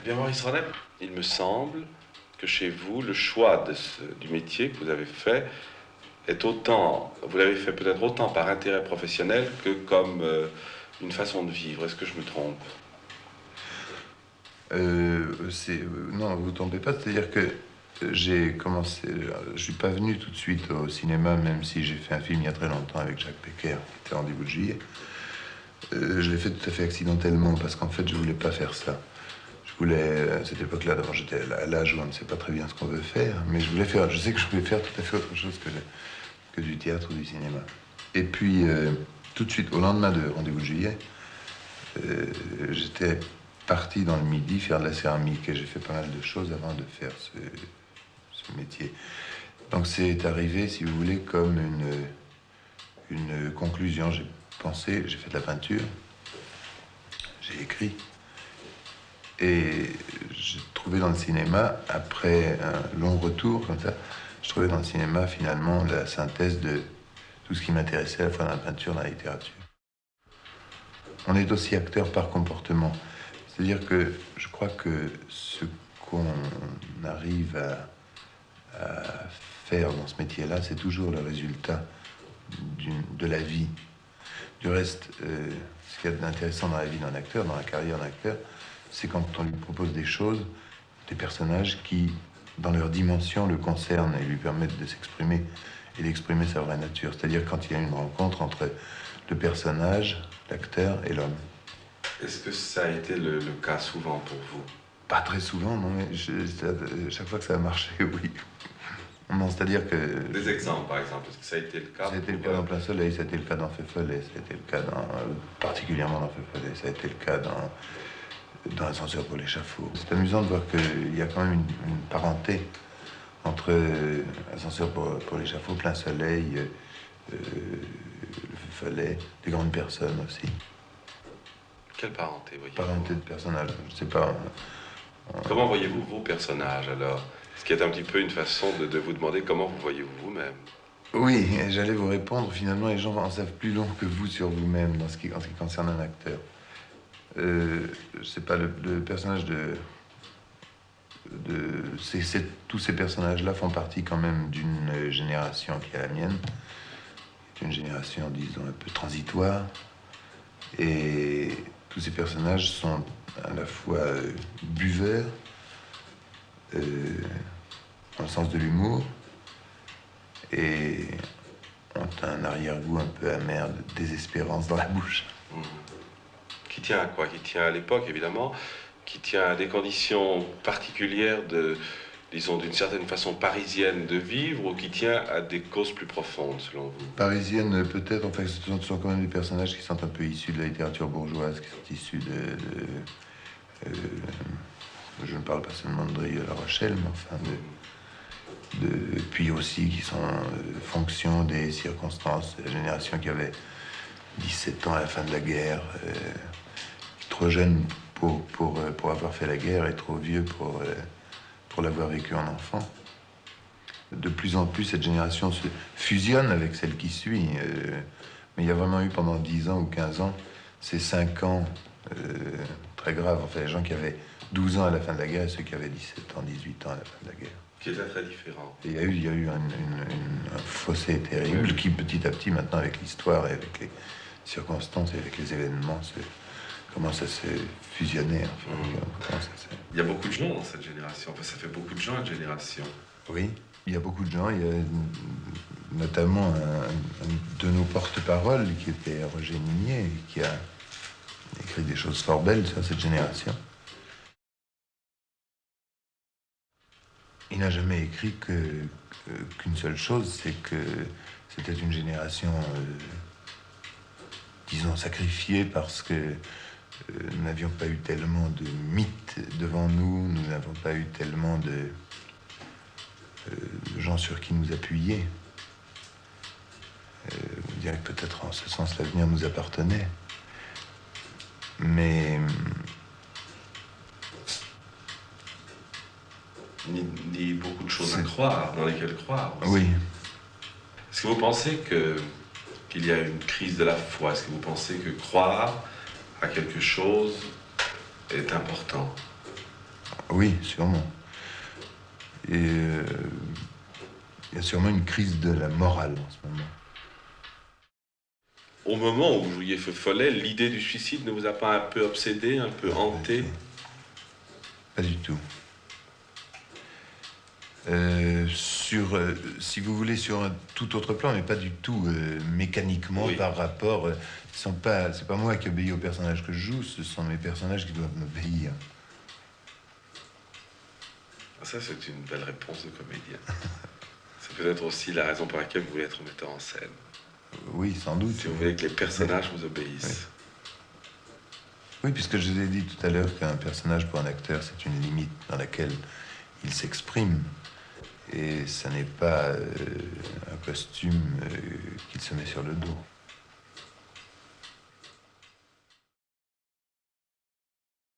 Eh bien, Maurice Ranet, il me semble que chez vous, le choix du métier que vous avez fait est autant, vous l'avez fait peut-être autant par intérêt professionnel que comme une façon de vivre. Est-ce que je me trompe? Non, vous ne tombez pas, c'est-à-dire que j'ai commencé, je suis pas venu tout de suite au cinéma, même si j'ai fait un film il y a très longtemps avec Jacques Becker, qui était Rendez-vous de juillet. Je l'ai fait tout à fait accidentellement, parce qu'en fait, je voulais pas faire ça. Je voulais, à cette époque-là, d'abord, j'étais à l'âge où on ne sait pas très bien ce qu'on veut faire, mais je sais que je voulais faire tout à fait autre chose que du théâtre ou du cinéma. Et puis, tout de suite, au lendemain de Rendez-vous de juillet, j'étais parti dans le Midi faire de la céramique et j'ai fait pas mal de choses avant de faire ce métier. Donc c'est arrivé, si vous voulez, comme une conclusion. J'ai pensé, j'ai fait de la peinture, j'ai écrit et j'ai trouvé dans le cinéma, après un long retour comme ça, je trouvais dans le cinéma finalement la synthèse de tout ce qui m'intéressait à la fois dans la peinture, dans la littérature. On est aussi acteur par comportement. C'est-à-dire que je crois que ce qu'on arrive à faire dans ce métier-là, c'est toujours le résultat de la vie. Du reste, ce qu'il y a d'intéressant dans la vie d'un acteur, dans la carrière d'un acteur, c'est quand on lui propose des choses, des personnages qui, dans leur dimension, le concernent et lui permettent de s'exprimer et d'exprimer sa vraie nature. C'est-à-dire quand il y a une rencontre entre le personnage, l'acteur et l'homme. Est-ce que ça a été le cas souvent pour vous? Pas très souvent, non, mais chaque fois que ça a marché, oui. Non, c'est-à-dire que... Des exemples, par exemple, est-ce que ça a été le cas? Ça a été le cas dans Plein Soleil, ça a été le cas dans Feu Follet, ça a été le cas dans... particulièrement dans Feu Follet, ça a été le cas dans Ascenseur pour l'échafaud. C'est amusant de voir qu'il y a quand même une parenté entre Ascenseur pour l'échafaud, Plein Soleil, le Feu Follet, des grandes personnes aussi. Quelle parenté, voyez-vous? Parenté de personnages, je sais pas... Comment voyez-vous vos personnages, alors? Ce qui est un petit peu une façon de vous demander comment vous voyez-vous vous-même. Oui, j'allais vous répondre, finalement, les gens en savent plus long que vous sur vous-même en ce qui concerne un acteur. Je sais pas, le personnage tous ces personnages-là font partie quand même d'une génération qui est la mienne, qui est une génération, disons, un peu transitoire. Et tous ces personnages sont à la fois buveurs, dans le sens de l'humour, et ont un arrière-goût un peu amer de désespérance dans la bouche. Mmh. Qui tient à quoi? Qui tient à l'époque, évidemment, qui tient à des conditions particulières disons, d'une certaine façon parisienne de vivre, ou qui tient à des causes plus profondes, selon vous? Parisienne, peut-être, enfin, ce sont quand même des personnages qui sont un peu issus de la littérature bourgeoise, qui sont issus je ne parle pas seulement de Dreux La Rochelle, mais enfin puis aussi qui sont fonction des circonstances de la génération qui avait 17 ans à la fin de la guerre, trop jeune pour avoir fait la guerre et trop vieux pour l'avoir vécu en enfant. De plus en plus, cette génération se fusionne avec celle qui suit. Mais il y a vraiment eu pendant 10 ans ou 15 ans, ces 5 ans très graves. Enfin, les gens qui avaient 12 ans à la fin de la guerre et ceux qui avaient 17 ans, 18 ans à la fin de la guerre. Qui était très différent. Et il y a eu un fossé terrible qui, petit à petit, maintenant, avec l'histoire et avec les circonstances et avec les événements, commence à se fusionner. Enfin, Il y a beaucoup de gens dans cette génération. Enfin, ça fait beaucoup de gens, une génération. Oui, il y a beaucoup de gens. Il y a notamment un de nos porte-paroles qui était Roger Ninier, qui a écrit des choses fort belles sur cette génération. Il n'a jamais écrit qu'une seule chose, c'est que c'était une génération, disons, sacrifiée parce que nous n'avions pas eu tellement de mythes devant nous, nous n'avons pas eu tellement de gens sur qui nous appuyer. Je dirais que peut-être en ce sens l'avenir nous appartenait. Mais... Ni beaucoup de choses à croire, dans lesquelles croire aussi. Oui. Est-ce que vous pensez qu'il y a une crise de la foi? Est-ce que vous pensez que croire à quelque chose est important? Oui, sûrement. Et il y a sûrement une crise de la morale en ce moment. Au moment où vous jouiez Feu Follet, l'idée du suicide ne vous a pas un peu obsédé, un peu hanté? Pas du tout. Si vous voulez, sur un tout autre plan, mais pas du tout mécaniquement Oui. par rapport. C'est pas moi qui obéis aux personnages que je joue, ce sont mes personnages qui doivent m'obéir. Ça, c'est une belle réponse de comédien. C'est peut-être aussi la raison pour laquelle vous voulez être metteur en scène. Oui, sans doute. Si vous voulez que les personnages vous obéissent. Oui, puisque je vous ai dit tout à l'heure qu'un personnage pour un acteur, c'est une limite dans laquelle il s'exprime. Et ça n'est pas un costume qu'il se met sur le dos.